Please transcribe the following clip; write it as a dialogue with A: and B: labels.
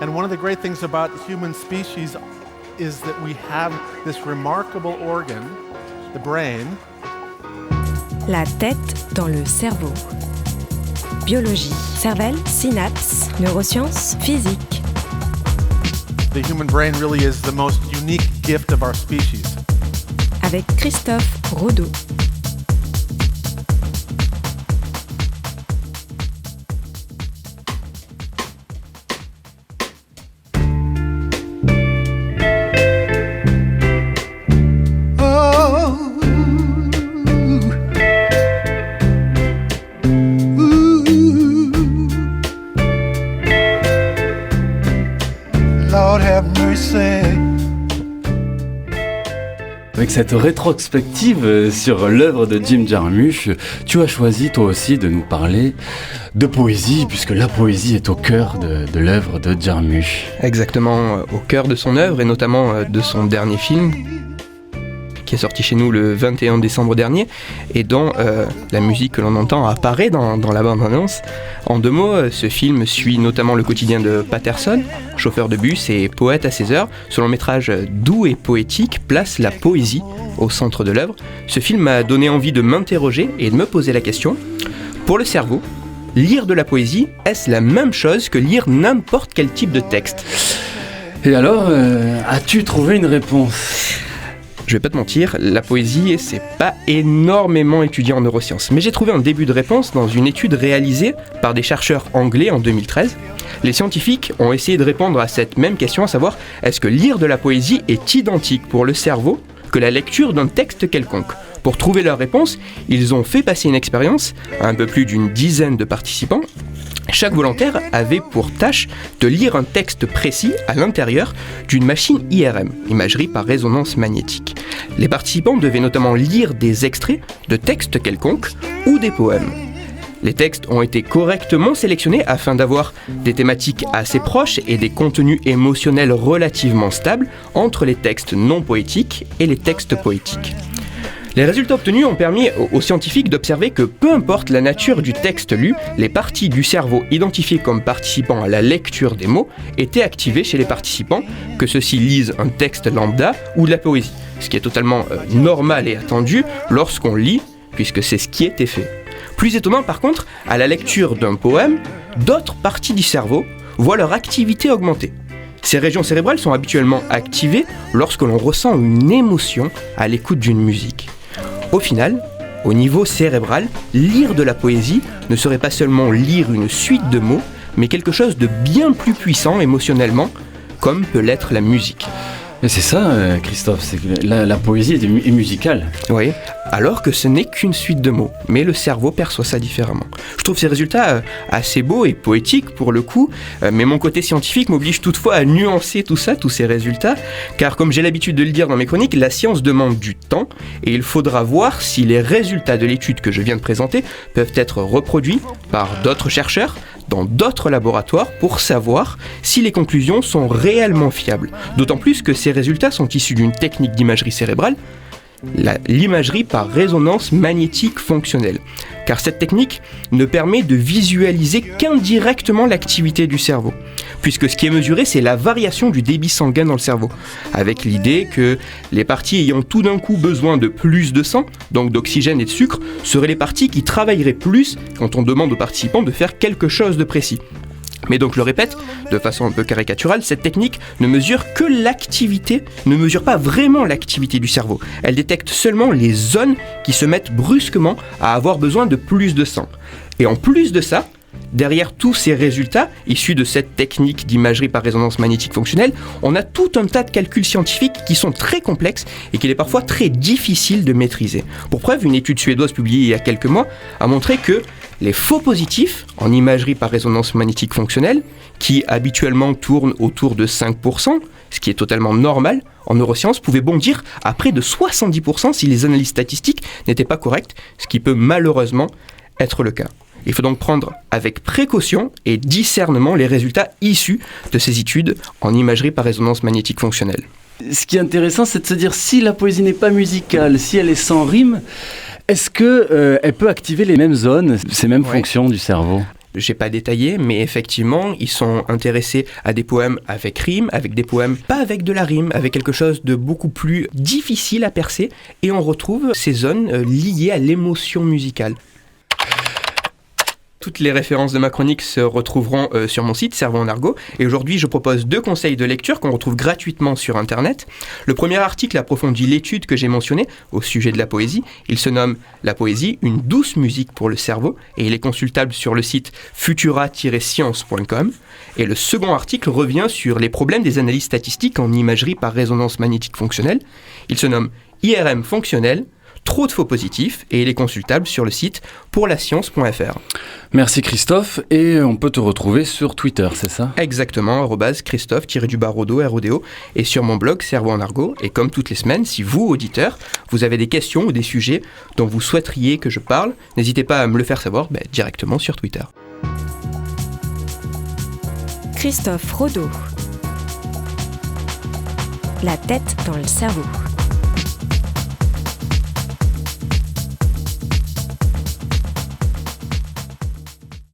A: And one of the great things about human species is that we have this remarkable organ, the brain.
B: La tête dans le cerveau. Biologie, cervelle, synapses, neurosciences, physique.
A: The human brain really is the most unique gift of our species.
B: Avec Christophe Rodeau.
C: Avec cette rétrospective sur l'œuvre de Jim Jarmusch, tu as choisi toi aussi de nous parler de poésie, puisque la poésie est au cœur de l'œuvre de Jarmusch.
D: Exactement, au cœur de son œuvre et notamment de son dernier film, qui est sorti chez nous le 21 décembre dernier, et dont la musique que l'on entend apparaît dans la bande-annonce. En 2 mots, ce film suit notamment le quotidien de Patterson, chauffeur de bus et poète à ses heures. Ce long métrage doux et poétique place la poésie au centre de l'œuvre. Ce film m'a donné envie de m'interroger et de me poser la question, pour le cerveau, lire de la poésie, est-ce la même chose que lire n'importe quel type de texte ?
C: Et alors, as-tu trouvé une réponse ?
D: Je vais pas te mentir, la poésie, c'est pas énormément étudié en neurosciences. Mais j'ai trouvé un début de réponse dans une étude réalisée par des chercheurs anglais en 2013. Les scientifiques ont essayé de répondre à cette même question, à savoir, est-ce que lire de la poésie est identique pour le cerveau que la lecture d'un texte quelconque ? Pour trouver leur réponse, ils ont fait passer une expérience à un peu plus d'une dizaine de participants. Chaque volontaire avait pour tâche de lire un texte précis à l'intérieur d'une machine IRM, imagerie par résonance magnétique. Les participants devaient notamment lire des extraits de textes quelconques ou des poèmes. Les textes ont été correctement sélectionnés afin d'avoir des thématiques assez proches et des contenus émotionnels relativement stables entre les textes non poétiques et les textes poétiques. Les résultats obtenus ont permis aux scientifiques d'observer que peu importe la nature du texte lu, les parties du cerveau identifiées comme participant à la lecture des mots étaient activées chez les participants, que ceux-ci lisent un texte lambda ou de la poésie, ce qui est totalement normal et attendu lorsqu'on lit, puisque c'est ce qui était fait. Plus étonnant par contre, à la lecture d'un poème, d'autres parties du cerveau voient leur activité augmenter. Ces régions cérébrales sont habituellement activées lorsque l'on ressent une émotion à l'écoute d'une musique. Au final, au niveau cérébral, lire de la poésie ne serait pas seulement lire une suite de mots, mais quelque chose de bien plus puissant émotionnellement, comme peut l'être la musique.
C: Et c'est ça, Christophe, c'est que la poésie est musicale.
D: Oui, alors que ce n'est qu'une suite de mots, mais le cerveau perçoit ça différemment. Je trouve ces résultats assez beaux et poétiques pour le coup, mais mon côté scientifique m'oblige toutefois à nuancer tout ça, tous ces résultats, car comme j'ai l'habitude de le dire dans mes chroniques, la science demande du temps, et il faudra voir si les résultats de l'étude que je viens de présenter peuvent être reproduits par d'autres chercheurs, dans d'autres laboratoires pour savoir si les conclusions sont réellement fiables. D'autant plus que ces résultats sont issus d'une technique d'imagerie cérébrale, l'imagerie par résonance magnétique fonctionnelle. Car cette technique ne permet de visualiser qu'indirectement l'activité du cerveau, puisque ce qui est mesuré, c'est la variation du débit sanguin dans le cerveau, avec l'idée que les parties ayant tout d'un coup besoin de plus de sang, donc d'oxygène et de sucre, seraient les parties qui travailleraient plus quand on demande aux participants de faire quelque chose de précis. Mais donc, je le répète, de façon un peu caricaturale, cette technique ne mesure que l'activité, ne mesure pas vraiment l'activité du cerveau. Elle détecte seulement les zones qui se mettent brusquement à avoir besoin de plus de sang. Et en plus de ça, derrière tous ces résultats, issus de cette technique d'imagerie par résonance magnétique fonctionnelle, on a tout un tas de calculs scientifiques qui sont très complexes et qu'il est parfois très difficile de maîtriser. Pour preuve, une étude suédoise publiée il y a quelques mois a montré que les faux positifs en imagerie par résonance magnétique fonctionnelle, qui habituellement tournent autour de 5%, ce qui est totalement normal, en neurosciences pouvaient bondir à près de 70% si les analyses statistiques n'étaient pas correctes, ce qui peut malheureusement être le cas. Il faut donc prendre avec précaution et discernement les résultats issus de ces études en imagerie par résonance magnétique fonctionnelle.
C: Ce qui est intéressant, c'est de se dire, si la poésie n'est pas musicale, si elle est sans rime, est-ce qu'elle peut activer les mêmes zones, ces mêmes fonctions du cerveau ?
D: J'ai pas détaillé, mais effectivement, ils sont intéressés à des poèmes avec rime, avec des poèmes pas avec de la rime, avec quelque chose de beaucoup plus difficile à percer, et on retrouve ces zones liées à l'émotion musicale. Toutes les références de ma chronique se retrouveront sur mon site Cerveau en argot. Et aujourd'hui, je propose 2 conseils de lecture qu'on retrouve gratuitement sur Internet. Le premier article approfondit l'étude que j'ai mentionnée au sujet de la poésie. Il se nomme « La poésie, une douce musique pour le cerveau » et il est consultable sur le site futura-science.com. Et le second article revient sur les problèmes des analyses statistiques en imagerie par résonance magnétique fonctionnelle. Il se nomme « IRM fonctionnel ». Trop de faux positifs et il est consultable sur le site pourlascience.fr.
C: Merci Christophe, et on peut te retrouver sur Twitter, c'est ça ?
D: Exactement, @Christophe-Rodo, RODO, et sur mon blog Cerveau en argot. Et comme toutes les semaines, si vous, auditeurs, vous avez des questions ou des sujets dont vous souhaiteriez que je parle, n'hésitez pas à me le faire savoir directement sur Twitter.
B: Christophe Rodo. La tête dans le cerveau.